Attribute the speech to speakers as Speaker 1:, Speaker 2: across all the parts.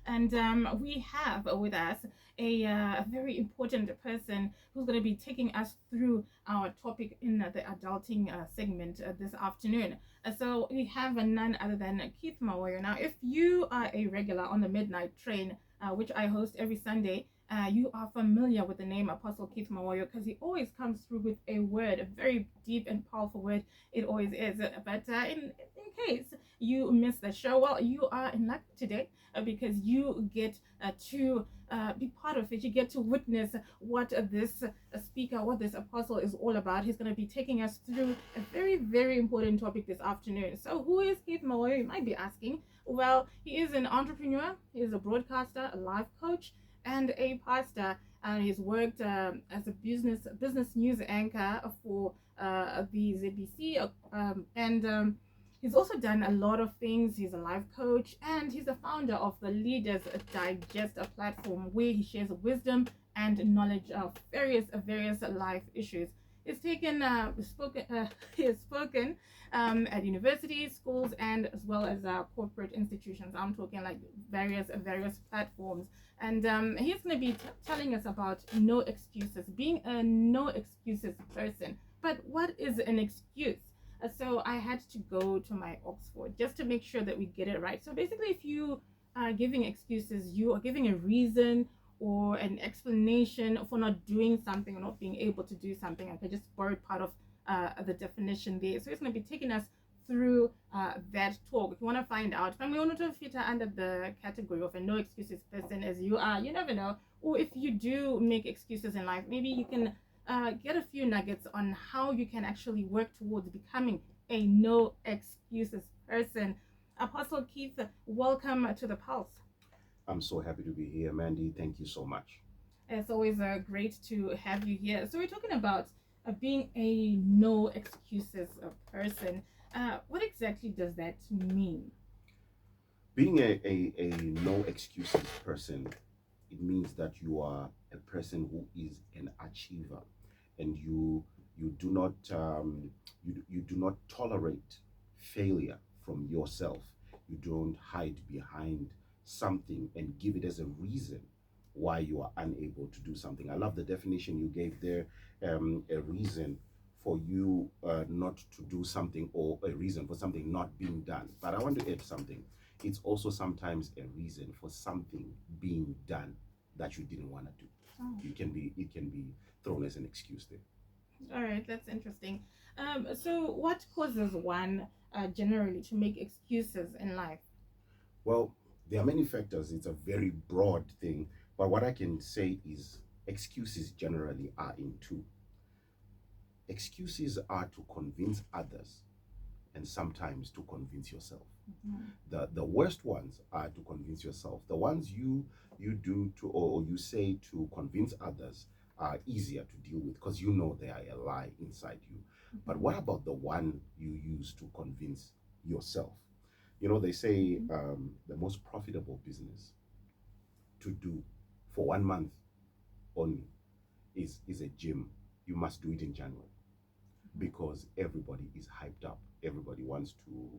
Speaker 1: And we have with us a very important person who's going to be taking us through our topic in the adulting segment this afternoon. So we have none other than Keith Mawoyo. Now, if you are a regular on the midnight train, which I host every Sunday, you are familiar with the name Apostle Keith Mawoyo because he always comes through with a word, a very deep and powerful word. It always is. But in case you missed the show, well, you are in luck today because you get to be part of it. You get to witness what this speaker, what this apostle is all about. He's going to be taking us through a very, very important topic this afternoon. So, who is Keith Mawoyo? You might be asking. Well, he is an entrepreneur, he is a broadcaster, a life coach, and a pastor. He's worked as a business news anchor for the ZBC, and he's also done a lot of things. He's a life coach, and he's the founder of the Leaders Digest, a platform where he shares wisdom and knowledge of various life issues. He's taken spoken he has spoken at universities, schools, and as well as corporate institutions. I'm talking like various platforms, and he's going to be telling us about no excuses, being a no excuses person. But what is an excuse? So I had to go to my Oxford just to make sure that we get it right. So basically, if you are giving excuses, you are giving a reason or an explanation for not doing something or not being able to do something. I could just borrow part of the definition there. So it's going to be taking us through that talk. If you want to find out, if you want to fit under the category of a no excuses person as you are, you never know. Or if you do make excuses in life, maybe you can get a few nuggets on how you can actually work towards becoming a no excuses person. Apostle Keith, welcome to the Pulse.
Speaker 2: I'm so happy to be here, Mandy. Thank you so much.
Speaker 1: It's always great to have you here. So we're talking about being a no excuses person. What exactly does that mean?
Speaker 2: Being a no excuses person, it means that you are a person who is an achiever, and you do not you do not tolerate failure from yourself. You don't hide behind something and give it as a reason why you are unable to do something. I love the definition you gave there, a reason for you not to do something, or a reason for something not being done. But I want to add something. It's also sometimes a reason for something being done that you didn't want to do.
Speaker 1: Oh.
Speaker 2: It can be thrown as an excuse there.
Speaker 1: All right, that's interesting. So what causes one generally to make excuses in life?
Speaker 2: Well, there are many factors. It's a very broad thing, but what I can say is excuses generally are in two. Excuses are to convince others and sometimes to convince yourself.
Speaker 1: Mm-hmm.
Speaker 2: The worst ones are to convince yourself. The ones you do to, or you say to convince others, are easier to deal with because you know they are a lie inside you. But what about the one you use to convince yourself? You know, they say the most profitable business to do for 1 month only is a gym. You must do it in January because everybody is hyped up. Everybody wants to,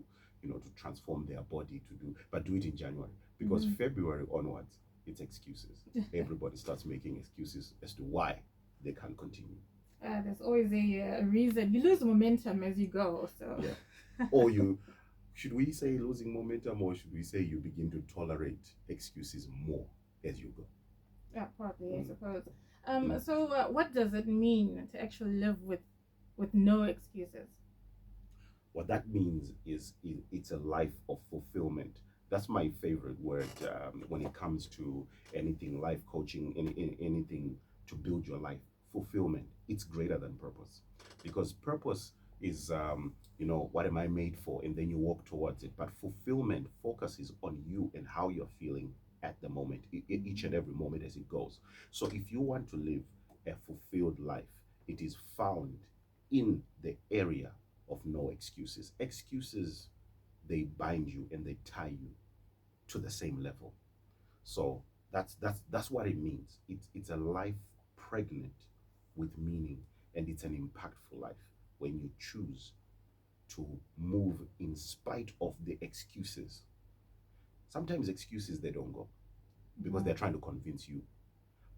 Speaker 2: to transform their body to do, but do it in January because February onwards, it's excuses. Everybody starts making excuses as to why they can't continue.
Speaker 1: There's always a reason. You lose momentum as you go. So
Speaker 2: yeah, or you should we say losing momentum, or should we say you begin to tolerate excuses more as you go?
Speaker 1: Yeah, partly, I suppose. So what does it mean to actually live with no excuses?
Speaker 2: What that means is it's a life of fulfillment. That's my favorite word when it comes to anything life coaching, anything to build your life. Fulfillment. It's greater than purpose, because purpose is what am I made for, and then you walk towards it. But fulfillment focuses on you and how you're feeling at the moment, each and every moment as it goes. So if you want to live a fulfilled life, it is found in the area of no excuses. Excuses, they bind you and they tie you to the same level. So that's what it means. It's a life pregnant with meaning, and it's an impactful life when you choose to move in spite of the excuses. Sometimes excuses they don't go because they're trying to convince you.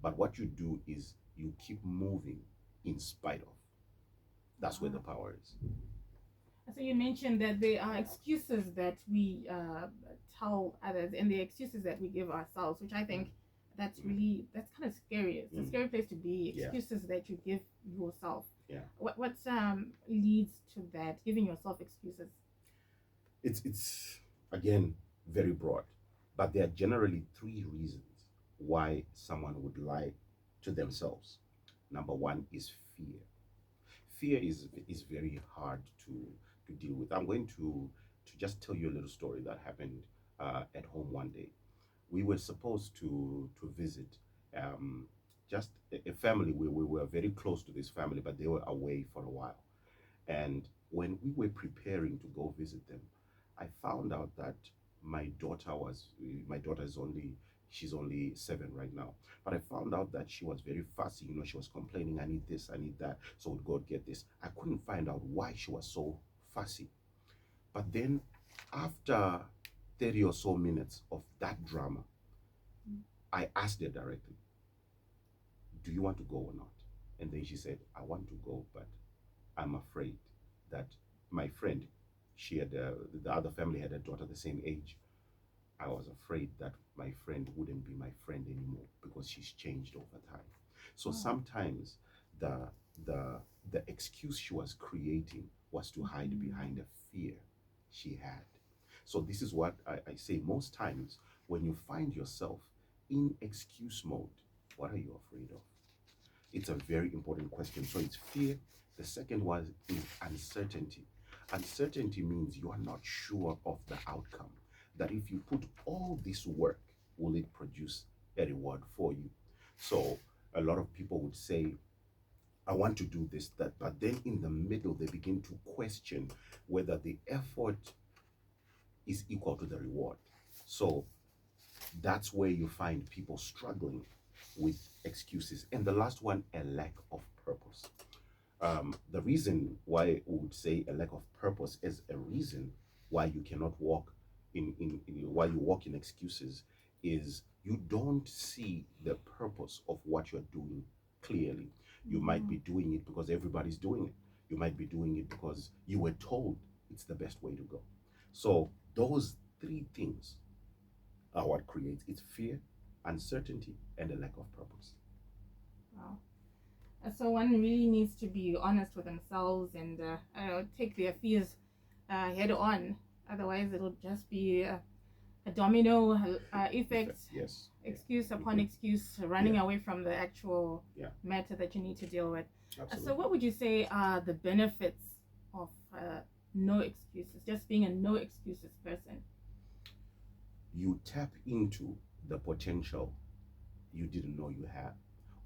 Speaker 2: But what you do is you keep moving in spite of. That's where the power is.
Speaker 1: So you mentioned that there are excuses that we tell others, and the excuses that we give ourselves, which I think that's kind of scary. It's a scary place to be.
Speaker 2: Yeah.
Speaker 1: Excuses that you give yourself.
Speaker 2: Yeah.
Speaker 1: What leads to that? Giving yourself excuses.
Speaker 2: It's again very broad, but there are generally three reasons why someone would lie to themselves. Number one is fear. Fear is very hard to deal with. I'm going to just tell you a little story that happened at home one day. We were supposed to visit just a family. We were very close to this family, but they were away for a while. And when we were preparing to go visit them, I found out that my daughter is only she's only 7 right now. But I found out that she was very fussy. You know, she was complaining, I need this, I need that. So would God get this? I couldn't find out why she was so fussy. But then after 30 or so minutes of that drama, I asked her directly, do you want to go or not? And then she said, I want to go, but I'm afraid that my friend, she had the other family had a daughter the same age. I was afraid that my friend wouldn't be my friend anymore because she's changed over time. So sometimes the the the excuse she was creating was to hide behind a fear she had. So this is what I say most times when you find yourself in excuse mode, what are you afraid of? It's a very important question. So it's fear. The second one is uncertainty. Uncertainty means you are not sure of the outcome. That if you put all this work, will it produce a reward for you? So a lot of people would say, I want to do this, that, but then in the middle, they begin to question whether the effort is equal to the reward. So that's where you find people struggling with excuses. And the last one, a lack of purpose. The reason why we would say a lack of purpose is a reason why you cannot walk why you walk in excuses is you don't see the purpose of what you're doing clearly. You might be doing it because everybody's doing it. You might be doing it because you were told it's the best way to go. So those three things are what creates it's fear, uncertainty, and a lack of purpose.
Speaker 1: Wow. So one really needs to be honest with themselves and take their fears head on. Otherwise, it'll just be a domino effect.
Speaker 2: Yes.
Speaker 1: Excuse upon excuse, running
Speaker 2: Yeah.
Speaker 1: away from the actual
Speaker 2: Yeah.
Speaker 1: matter that you need to deal with.
Speaker 2: Absolutely.
Speaker 1: So, what would you say are the benefits of no excuses? Just being a no excuses person.
Speaker 2: You tap into the potential you didn't know you had.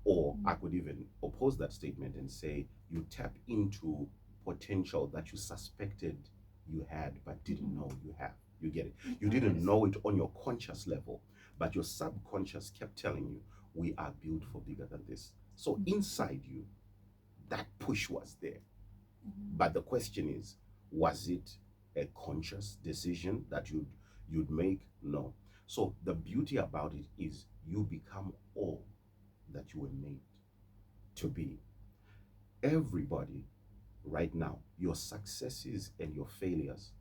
Speaker 2: Or I could even oppose that statement and say you tap into potential that you suspected you had but didn't know you have. You get it? You didn't know it on your conscious level, but your subconscious kept telling you, we are built for bigger than this. So inside you, that push was there. But the question is, was it a conscious decision that you'd make? No. So the beauty about it is you become all that you were made to be. Everybody right now, your successes and your failures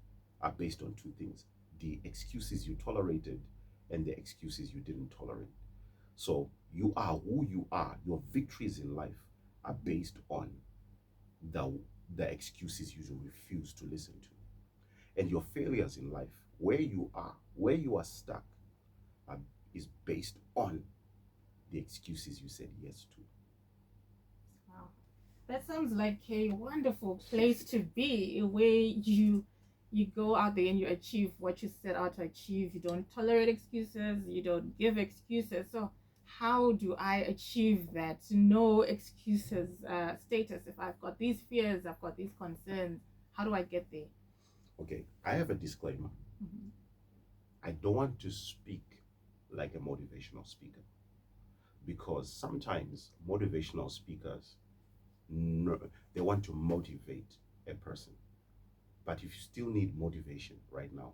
Speaker 2: are based on two things: the excuses you tolerated and the excuses you didn't tolerate. So you are who you are. Your victories in life are based on the the excuses you refuse to listen to. And your failures in life, where you are stuck, are, is based on the excuses you said yes to.
Speaker 1: Wow. That sounds like a wonderful place to be, where you go out there and you achieve what you set out to achieve. You don't tolerate excuses, you don't give excuses. So how do I achieve that no excuses status? If I've got these fears, I've got these concerns, how do I get there?
Speaker 2: Okay, I have a disclaimer. I don't want to speak like a motivational speaker because sometimes motivational speakers they want to motivate a person, but if you still need motivation right now,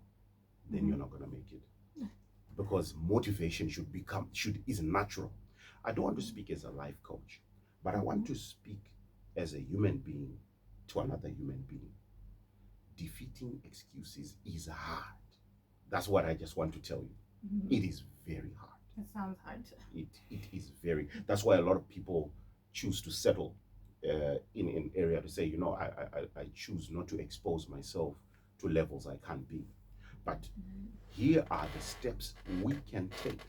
Speaker 2: then you're not going to make it. because motivation is natural. I don't want to speak as a life coach, but I want to speak as a human being to another human being. Defeating excuses is hard. That's what I just want to tell you. It is very hard.
Speaker 1: It sounds hard.
Speaker 2: It is very. That's why a lot of people choose to settle in an area to say, you know, I choose not to expose myself to levels I can't be. But here are the steps we can take.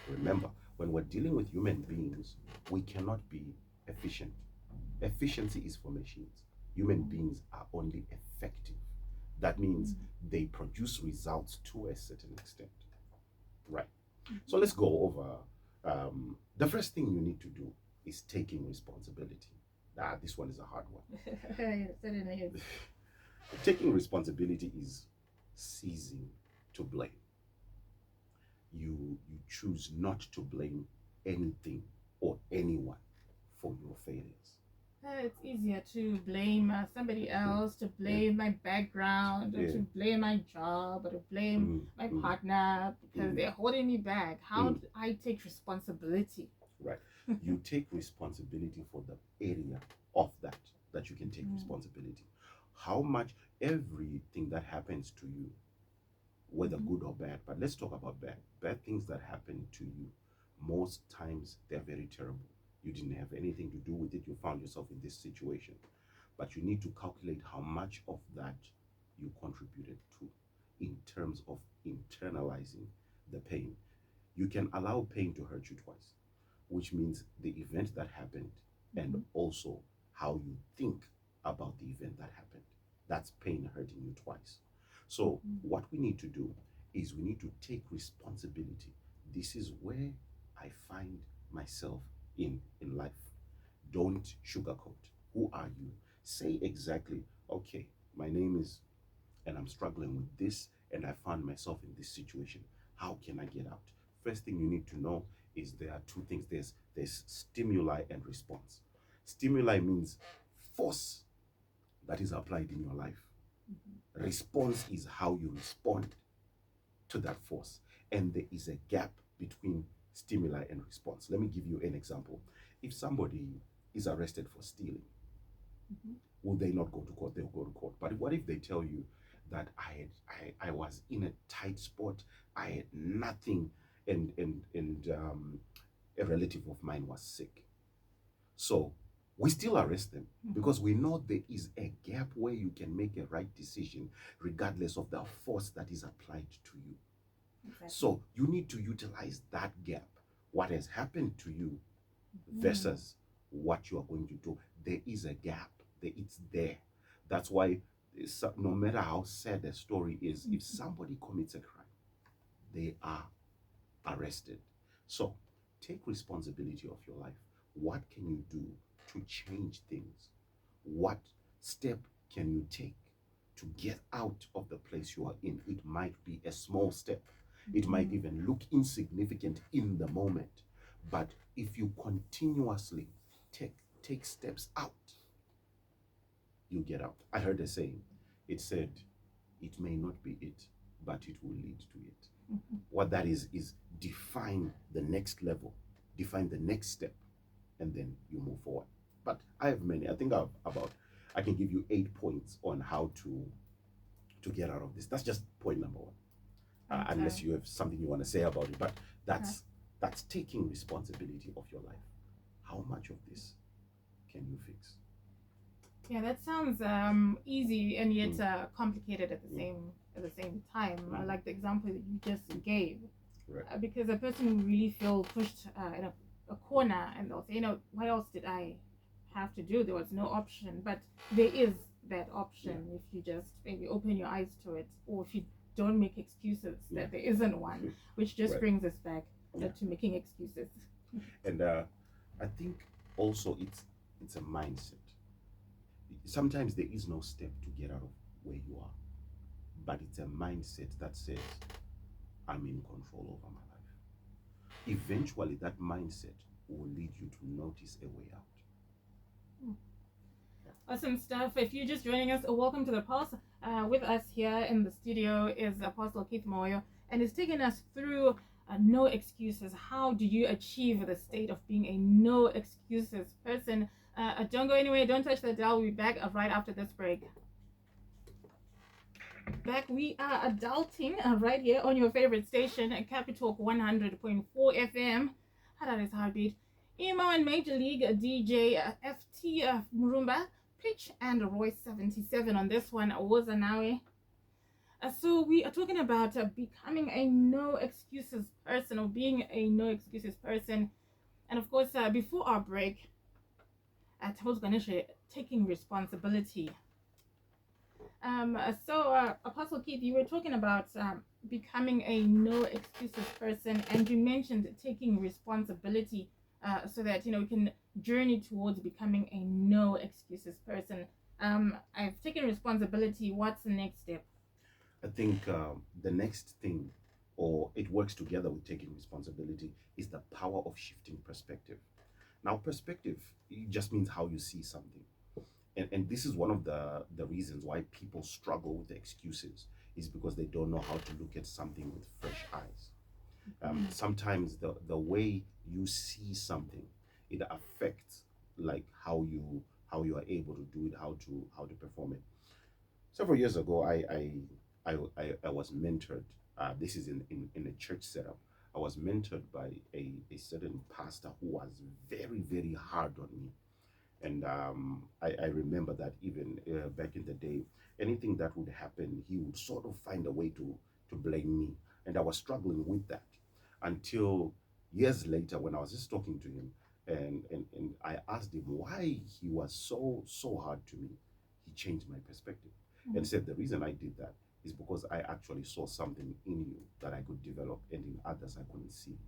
Speaker 2: Remember, when we're dealing with human beings, we cannot be efficient. Efficiency is for machines. Human beings are only effective. That means they produce results to a certain extent. Right. So let's go over. The first thing you need to do is taking responsibility. This one is a hard one.
Speaker 1: Certainly is.
Speaker 2: Taking responsibility is ceasing to blame. You choose not to blame anything or anyone for your failures.
Speaker 1: It's easier to blame somebody else, to blame my background, or to blame my job, or to blame my partner because they're holding me back. How do I take responsibility?
Speaker 2: Right. You take responsibility for the area of that you can take responsibility. How much everything that happens to you, whether good or bad, but let's talk about bad things that happen to you, most times they're very terrible. You didn't have anything to do with it. You found yourself in this situation. But you need to calculate how much of that you contributed to in terms of internalizing the pain. You can allow pain to hurt you twice, which means the event that happened and also how you think about the event that happened. That's pain hurting you twice. So what we need to do is we need to take responsibility. This is where I find myself in life. Don't sugarcoat. Who are you? Say exactly, okay, my name is, and I'm struggling with this, and I found myself in this situation. How can I get out? First thing you need to know is there are two things. There's stimuli and response. Stimuli means force that is applied in your life. Response is how you respond to that force. And there is a gap between stimuli and response. Let me give you an example. If somebody is arrested for stealing, will they not go to court? They'll go to court. But what if they tell you that I was in a tight spot, I had nothing, and a relative of mine was sick? So we still arrest them because we know there is a gap where you can make a right decision regardless of the force that is applied to you. Exactly. So you need to utilize that gap. What has happened to you versus what you are going to do. There is a gap. It's there. That's why no matter how sad the story is, if somebody commits a crime, they are arrested. So take responsibility of your life. What can you do to change things? What step can you take to get out of the place you are in? It might be a small step. It might even look insignificant in the moment. But if you continuously take steps out, you get out. I heard a saying. It said, it may not be it, but it will lead to it. What that is define the next level, define the next step, and then you move forward. But I have many. I think I can give you 8 points on how to get out of this. That's just point number 1. Okay. Unless you have something you want to say about it. But that's taking responsibility of your life. How much of this can you fix?
Speaker 1: Yeah, that sounds easy and yet complicated at the same time. I like the example that you just gave. Right. Because a person will really feel pushed in a corner, and they'll say, what else did I have to do? There was no option. But there is that option if you just maybe open your eyes to it, or if you don't make excuses that there isn't one, which just brings us back to making excuses.
Speaker 2: And I think also it's a mindset. Sometimes there is no step to get out of where you are, but it's a mindset that says, I'm in control over my life. Eventually, that mindset will lead you to notice a way out.
Speaker 1: Awesome stuff. If you're just joining us, welcome to the Pulse. With us here in the studio is Apostle Keith Moyo, and it's taking us through no excuses. How do you achieve the state of being a no excuses person? Don't go anywhere. Don't touch the dial. We'll be back right after this break. Back, we are adulting right here on your favorite station, Capitalk 100.4 FM. Harare's Heartbeat. Emo and Major League DJ FT Murumba, Pitch, and Royce 77 on this one. Woza Nawe. So we are talking about becoming a no excuses person, or being a no excuses person. And of course, before our break, Tabo's Ganesha taking responsibility. Apostle Keith, you were talking about becoming a no excuses person, and you mentioned taking responsibility so that we can journey towards becoming a no excuses person. I've taken responsibility. What's the next step?
Speaker 2: I think the next thing, or it works together with taking responsibility, is the power of shifting perspective. Now, perspective, it just means how you see something. And this is one of the reasons why people struggle with the excuses, is because they don't know how to look at something with fresh eyes. Sometimes the way you see something, it affects like how you are able to do it, how to perform it. Several years ago, I was mentored. This is in a church setup. I was mentored by a certain pastor who was very, very hard on me. And I remember that even back in the day, anything that would happen, he would sort of find a way to blame me. And I was struggling with that until years later, when I was just talking to him, and I asked him why he was so hard to me. He changed my perspective and said the reason I did that is because I actually saw something in you that I could develop, and in others I couldn't see it.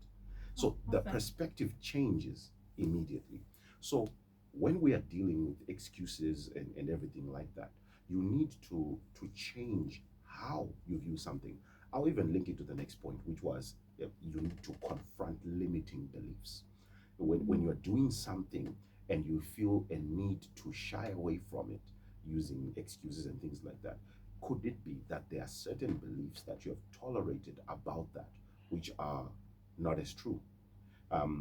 Speaker 2: So the perspective changes immediately. So when we are dealing with excuses and everything like that, you need to change how you view something. I'll even link it to the next point, which was you need to confront limiting beliefs. When you're doing something and you feel a need to shy away from it using excuses and things like that, could it be that there are certain beliefs that you have tolerated about that which are not as true?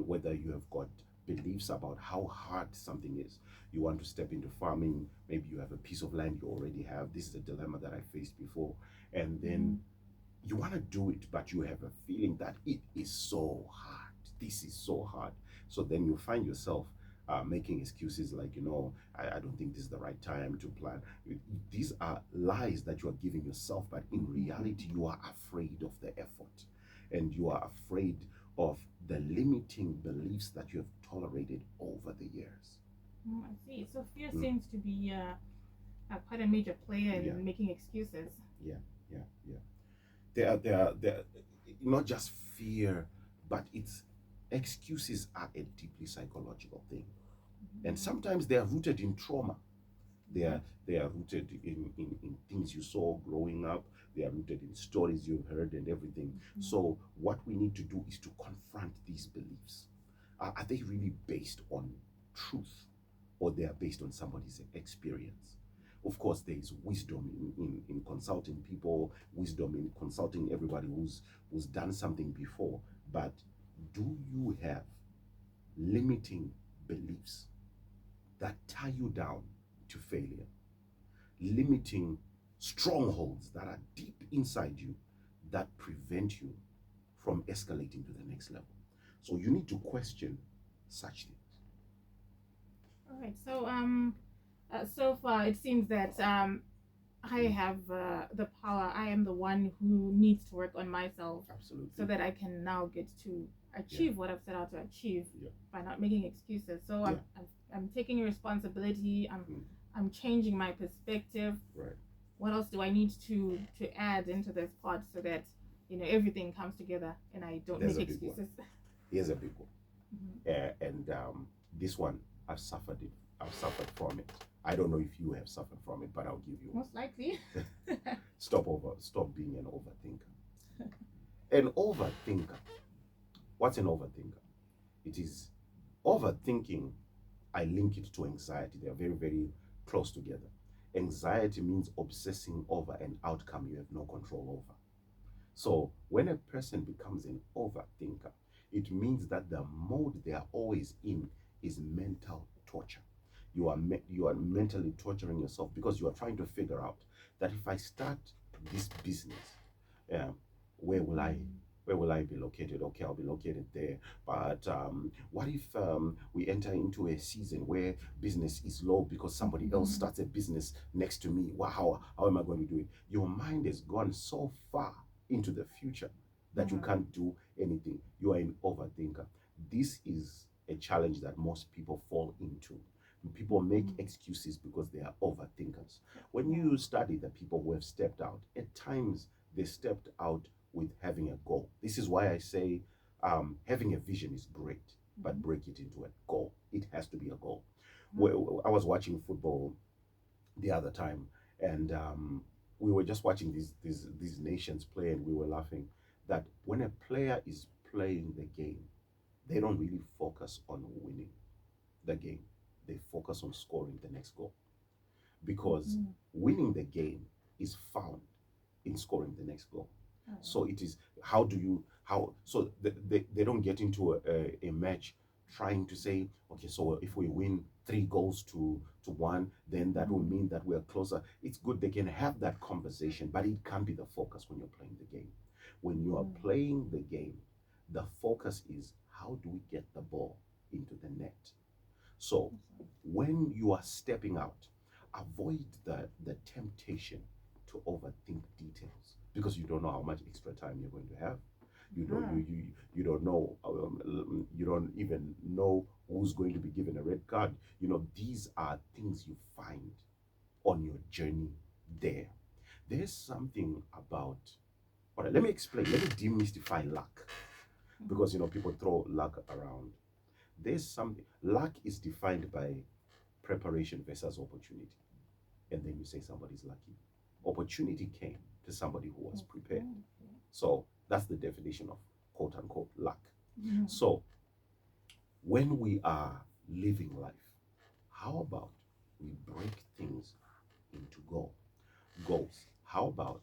Speaker 2: Whether you have got beliefs about how hard something is. You want to step into farming, maybe you have a piece of land you already have. This is a dilemma that I faced before. And then you want to do it, but you have a feeling that it is so hard. This is so hard. So then you find yourself making excuses like, I don't think this is the right time to plan. These are lies that you are giving yourself, but in reality, you are afraid of the effort, and you are afraid of the limiting beliefs that you have tolerated over the years.
Speaker 1: I see. So fear seems to be quite a major player in making excuses.
Speaker 2: Yeah. They are not just fear, but excuses are a deeply psychological thing, and sometimes they are rooted in trauma. They are rooted in things you saw growing up. They are rooted in stories you've heard and everything. So what we need to do is to confront these beliefs. Are they really based on truth, or they are based on somebody's experience? Of course, there is wisdom in consulting people, wisdom in consulting everybody who's done something before. But do you have limiting beliefs that tie you down to failure? Limiting strongholds that are deep inside you that prevent you from escalating to the next level. So you need to question such things.
Speaker 1: All right. So so far it seems that I have the power. I am the one who needs to work on myself.
Speaker 2: Absolutely.
Speaker 1: So that I can now get to achieve what I've set out to achieve by not making excuses. So I'm taking responsibility. I'm changing my perspective.
Speaker 2: Right.
Speaker 1: What else do I need to add into this pot so that everything comes together and I don't make excuses?
Speaker 2: Here's a big one. And this one, I've suffered from it. I don't know if you have suffered from it, but I'll give you
Speaker 1: most likely.
Speaker 2: Stop being an overthinker. An overthinker. What's an overthinker? It is overthinking. I link it to anxiety. They are very, very close together. Anxiety means obsessing over an outcome you have no control over. So when a person becomes an overthinker, it means that the mode they are always in is mental torture. You are mentally torturing yourself because you are trying to figure out that if I start this business, um, where will I where will I be located? Okay, I'll be located there. But what if we enter into a season where business is low because somebody else starts a business next to me? Wow, how am I going to do it? Your mind has gone so far into the future that you can't do anything. You are an overthinker. This is a challenge that most people fall into. People make excuses because they are overthinkers. When you study the people who have stepped out, at times they stepped out with having a goal. This is why I say having a vision is great, but break it into a goal. It has to be a goal. I was watching football the other time, and we were just watching these nations play, and we were laughing that when a player is playing the game, they don't really focus on winning the game. They focus on scoring the next goal because winning the game is found in scoring the next goal. So it is how do you how so they don't get into a match trying to say, okay, so if we win 3 goals to one, then that will mean that we are closer. It's good they can have that conversation, but it can't be the focus when you're playing the game. When you are playing the game, the focus is how do we get the ball into the net. So when you are stepping out, avoid the temptation to overthink details because you don't know how much extra time you're going to have. You don't know you don't even know who's going to be given a red card. These are things you find on your journey there. There's something about, all right, let me explain. Let me demystify luck because people throw luck around. There's something, luck is defined by preparation versus opportunity. And then you say somebody's lucky. Opportunity came to somebody who was prepared. So that's the definition of quote unquote luck. So when we are living life, how about we break things into goals? How about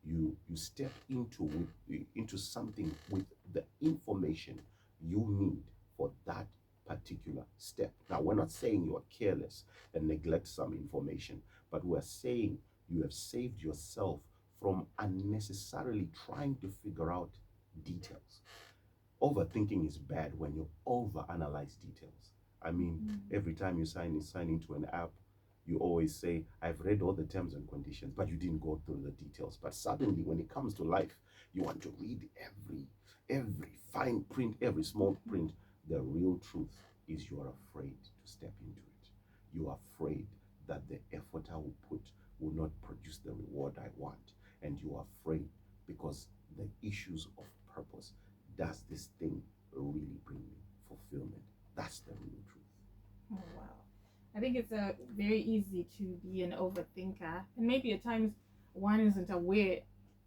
Speaker 2: you step into something with the information you need for that particular step. Now, we're not saying you are careless and neglect some information, but we're saying you have saved yourself from unnecessarily trying to figure out details. Overthinking is bad when you overanalyze details. I mean, every time you sign into an app, you always say, I've read all the terms and conditions, but you didn't go through the details. But suddenly, when it comes to life, you want to read every fine print, every small print. The real truth is you are afraid to step into it. You are afraid that the effort I will put will not produce the reward I want. And you are afraid because the issues of purpose. Does this thing really bring me fulfillment? That's the real truth.
Speaker 1: Oh, wow. I think it's very easy to be an overthinker. And maybe at times one isn't aware.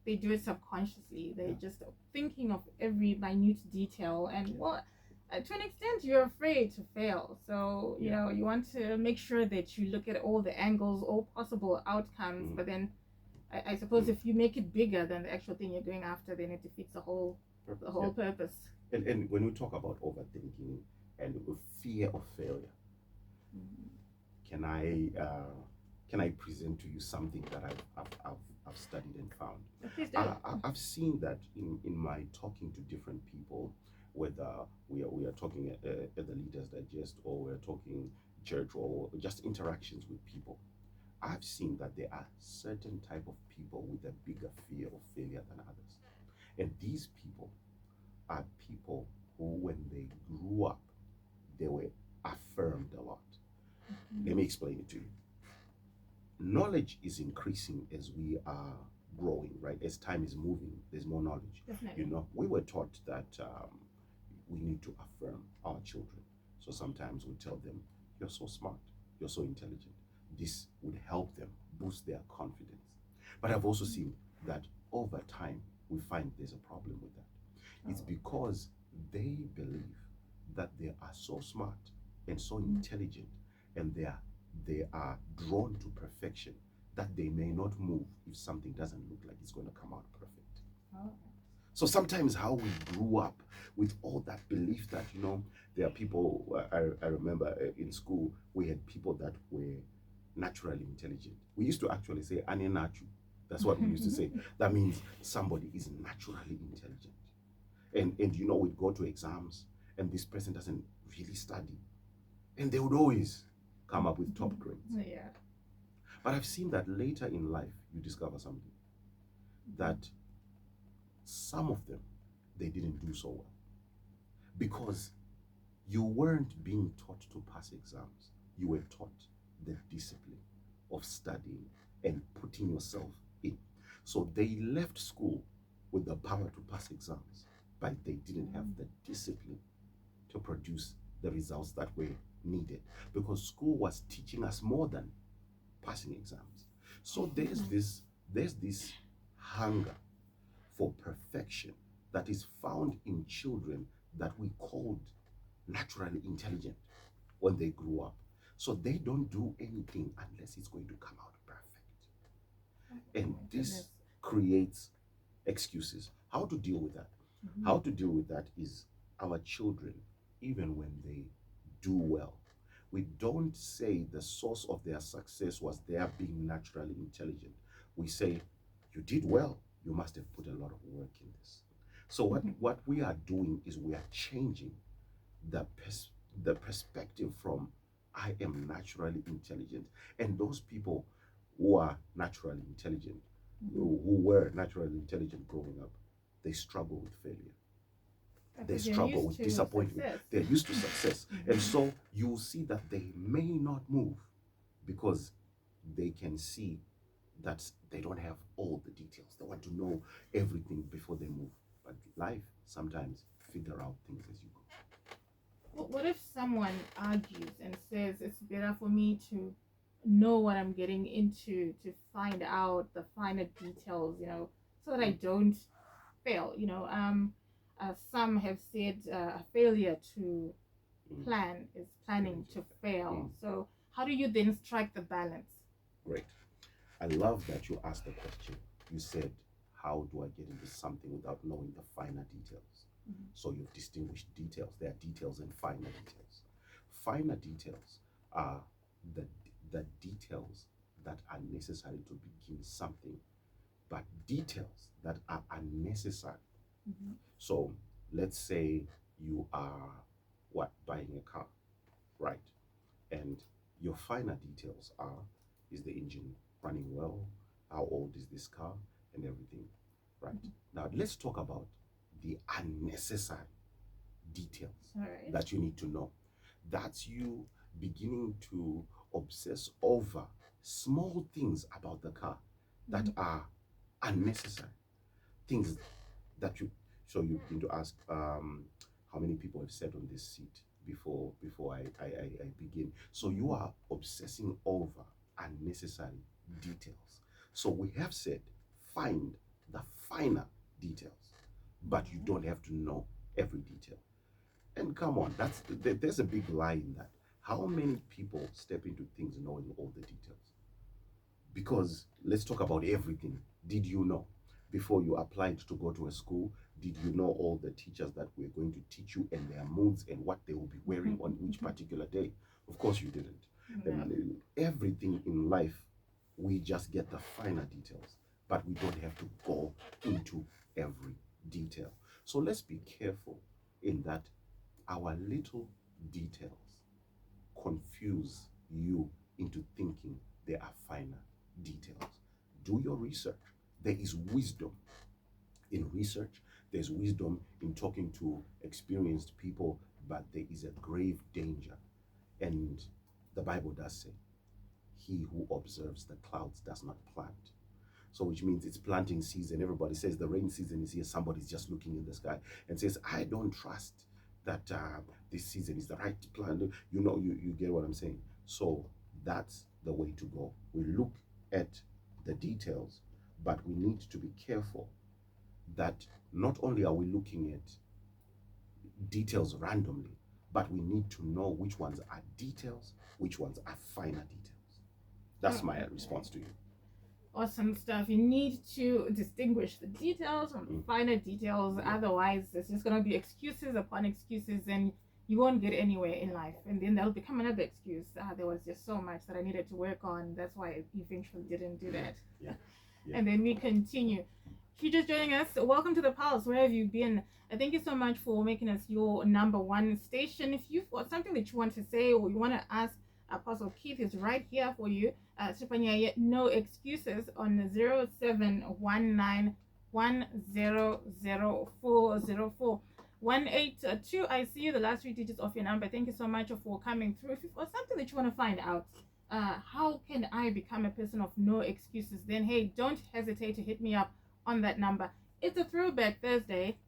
Speaker 1: They do it subconsciously. They're just thinking of every minute detail. And to an extent, you're afraid to fail. So, you want to make sure that you look at all the angles, all possible outcomes. But then I suppose if you make it bigger than the actual thing you're going after, then it defeats the whole purpose.
Speaker 2: And when we talk about overthinking and fear of failure, can I present to you something that I've studied and found?
Speaker 1: Please do.
Speaker 2: I've seen that in my talking to different people, whether we are talking at the Leaders Digest or we're talking church or just interactions with people. I've seen that there are certain type of people with a bigger fear of failure than others. And these people are people who, when they grew up, they were affirmed a lot. Let me explain it to you. Knowledge is increasing as we are growing, right? As time is moving, there's more knowledge.
Speaker 1: Definitely.
Speaker 2: We were taught that we need to affirm our children. So sometimes we tell them, you're so smart, you're so intelligent. This would help them boost their confidence. But I've also seen that over time, we find there's a problem with that. It's because they believe that they are so smart and so intelligent and they are drawn to perfection that they may not move if something doesn't look like it's going to come out perfect. So sometimes how we grew up with all that belief that, there are people, I remember in school, we had people that were naturally intelligent. We used to actually say, "Ane nachu." That's what we used to say. That means somebody is naturally intelligent. And we'd go to exams and this person doesn't really study. And they would always come up with top grades.
Speaker 1: Yeah.
Speaker 2: But I've seen that later in life, you discover something. That some of them, they didn't do so well. Because you weren't being taught to pass exams. You were taught the discipline of studying and putting yourself in. So they left school with the power to pass exams, but they didn't have the discipline to produce the results that were needed, because school was teaching us more than passing exams. So there's this hunger for perfection that is found in children that we called naturally intelligent when they grew up. So they don't do anything unless it's going to come out perfect. And this creates excuses. How to deal with that? How to deal with that is our children, even when they do well, we don't say the source of their success was their being naturally intelligent. We say, you did well, you must have put a lot of work in this. So what we are doing is we are changing the perspective from I am naturally intelligent, and those people who are naturally intelligent, who were naturally intelligent growing up, they struggle with failure. They struggle with disappointment.
Speaker 1: Success.
Speaker 2: They're used to success. And so you'll see that they may not move because they can see that they don't have all the details. They want to know everything before they move. But life, sometimes figure out things as you go.
Speaker 1: What if someone argues and says it's better for me to know what I'm getting into, to find out the finer details, so that I don't fail? Some have said a failure to plan is planning to fail. So how do you then strike the balance?
Speaker 2: Great. I love that you asked the question. You said, how do I get into something without knowing the finer details? So you've distinguished details. There are details and finer details. Finer details are the details that are necessary to begin something, but details that are unnecessary. So let's say you are buying a car, right? And your finer details are, is the engine running well? How old is this car? And everything, right? Now let's talk about the unnecessary details that you need to know. That's you beginning to obsess over small things about the car that are unnecessary. Things that you begin to ask, how many people have sat on this seat before I begin. So you are obsessing over unnecessary details. So we have said, find the finer details, but you don't have to know every detail. And come on, there's a big lie in that. How many people step into things knowing all the details? Because let's talk about everything. Did you know before you applied to go to a school? Did you know all the teachers that were going to teach you and their moods and what they will be wearing on each particular day? Of course you didn't. And everything in life, we just get the finer details, but we don't have to go into every detail. So let's be careful in that our little details confuse you into thinking they are finer details. Do your research. There is wisdom in research. There's wisdom in talking to experienced people, but there is a grave danger. And the Bible does say, he who observes the clouds does not plant. So which means it's planting season. Everybody says the rain season is here. Somebody's just looking in the sky and says, I don't trust that this season is the right plan. You get what I'm saying. So that's the way to go. We look at the details, but we need to be careful that not only are we looking at details randomly, but we need to know which ones are details, which ones are finer details. That's my response to you.
Speaker 1: Awesome stuff. You need to distinguish the details from the finer details. Otherwise, it's just going to be excuses upon excuses, and you won't get anywhere in life. And then that'll become another excuse. There was just so much that I needed to work on. That's why I eventually didn't do that.
Speaker 2: Yeah.
Speaker 1: And then we continue. If you're just joining us, welcome to the Pulse. Where have you been? Thank you so much for making us your number one station. If you've got something that you want to say or you want to ask, Apostle Keith is right here for you. No excuses on 0719100404. 182. I see you, the last three digits of your number. Thank you so much for coming through. If you've got something that you want to find out, how can I become a person of no excuses? Then, hey, don't hesitate to hit me up on that number. It's a throwback Thursday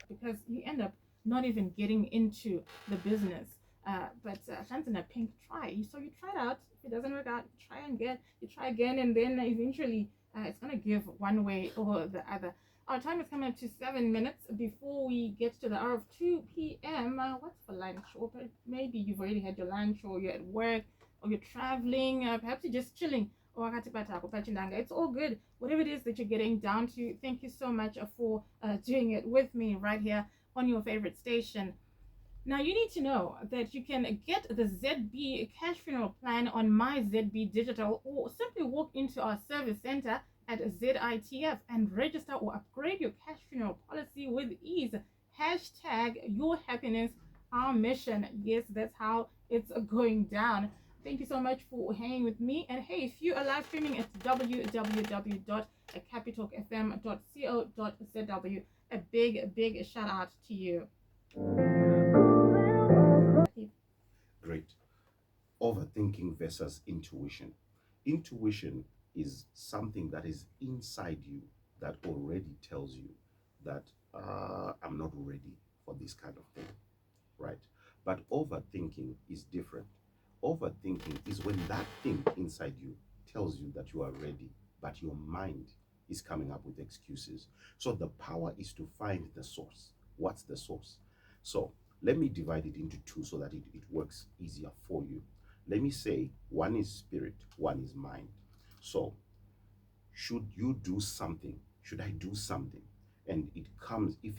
Speaker 1: because you end up not even getting into the business. But Shantan a pink try. So you try it out. If it doesn't work out, you try again, and then eventually it's gonna give one way or the other. Our time is coming up to 7 minutes before we get to the hour of 2 p.m. What's for lunch? Or maybe you've already had your lunch, or you're at work, or you're traveling. Perhaps you're just chilling. It's all good. Whatever it is that you're getting down to, thank you so much for doing it with me right here on your favorite station. Now, you need to know that you can get the ZB Cash Funeral Plan on My ZB Digital, or simply walk into our service center at ZITF and register or upgrade your cash funeral policy with ease. Hashtag your happiness, our mission. Yes, that's how it's going down. Thank you so much for hanging with me. And hey, if you are live streaming at www.capitalfm.co.zw, a big shout out to you.
Speaker 2: Great. Overthinking versus intuition. Intuition is something that is inside you that already tells you that I'm not ready for this kind of thing, right? But overthinking is different. Overthinking is when that thing inside you tells you that you are ready, but your mind is coming up with excuses. So the power is to find the source. What's the source? So let me divide it into two so that it works easier for you. Let me say one is spirit, one is mind. So should you do something? Should I do something? And if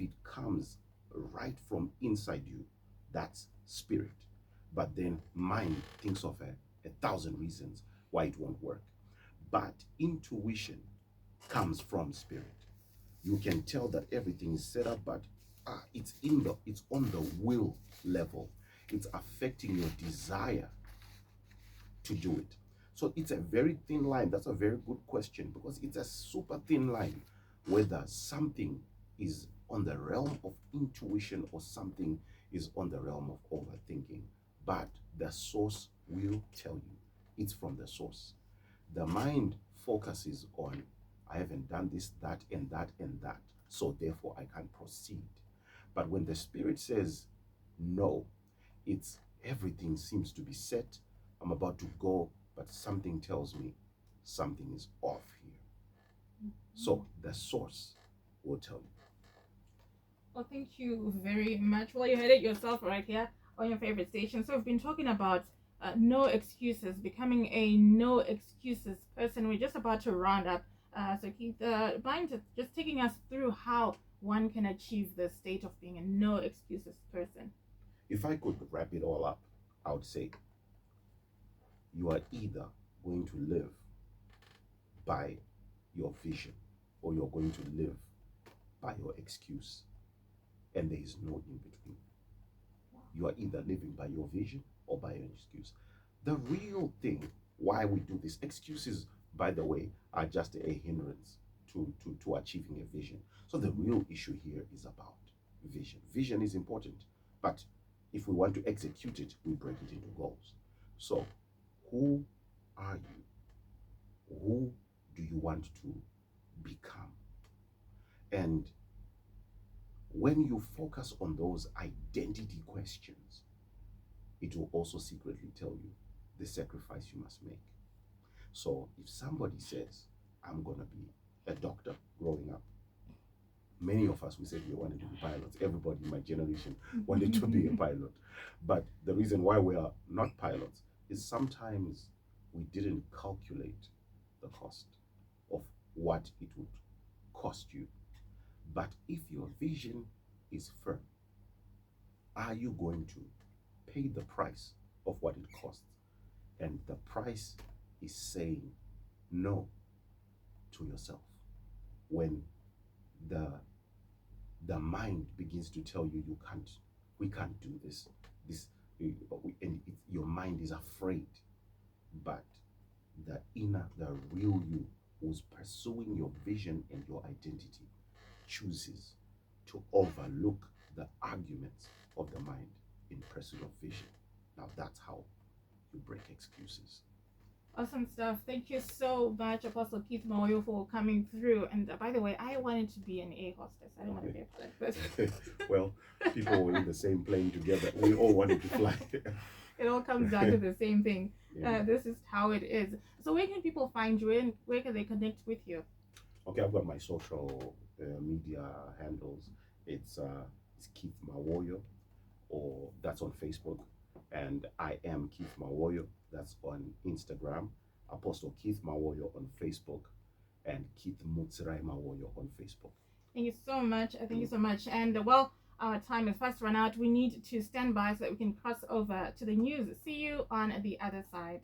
Speaker 2: it comes right from inside you, that's spirit. But then mind thinks of a thousand reasons why it won't work. But intuition comes from spirit. You can tell that everything is set up, but it's on the will level. It's affecting your desire to do it. So it's a very thin line. That's a very good question, because it's a super thin line whether something is on the realm of intuition or something is on the realm of overthinking. But the source will tell you it's from the source. The mind focuses on, I haven't done this, that, and that, and that, so therefore I can't proceed. But when the spirit says no, it's everything seems to be set. I'm about to go, but something tells me something is off here. So the source will tell you.
Speaker 1: Well, thank you very much. Well, you heard it yourself right here on your favorite station. So we've been talking about no excuses, becoming a no excuses person. We're just about to round up. So Keith, mind just taking us through how one can achieve the state of being a no excuses person.
Speaker 2: If I could wrap it all up, I would say you are either going to live by your vision or you're going to live by your excuse. And there is no in between. You are either living by your vision or by your excuse. The real thing why we do this, excuses, by the way, are just a hindrance to achieving a vision. So the real issue here is about vision. Vision is important, but if we want to execute it, we break it into goals. So who are you? Who do you want to become? And when you focus on those identity questions, it will also secretly tell you the sacrifice you must make. So if somebody says, I'm going to be a doctor growing up, many of us, we said we wanted to be pilots. Everybody in my generation wanted to be a pilot. But the reason why we are not pilots is sometimes we didn't calculate the cost of what it would cost you. But if your vision is firm, are you going to pay the price of what it costs? And the price is saying no to yourself. When the the mind begins to tell you you can't, we can't do this, and your mind is afraid, but the real you who's pursuing your vision and your identity chooses to overlook the arguments of the mind in pursuit of vision. Now that's how you break excuses.
Speaker 1: Awesome stuff. Thank you so much, Apostle Keith Mawoyo, for coming through. And by the way, I wanted to be an air hostess. I don't want to be a pilot, but
Speaker 2: Well, people were in the same plane together. We all wanted to fly.
Speaker 1: it all comes down to the same thing.
Speaker 2: Yeah.
Speaker 1: This is how it is. So where can people find you and where can they connect with you?
Speaker 2: Okay, I've got my social media handles. It's Keith Mawoyo, or that's on Facebook, and I am Keith Mawoyo. That's on Instagram. Apostle Keith Mawoyo on Facebook, and Keith Mutsirai Mawoyo on Facebook.
Speaker 1: Thank you so much. Thank you so much. And well, our time is fast run out. We need to stand by so that we can cross over to the news. See you on the other side.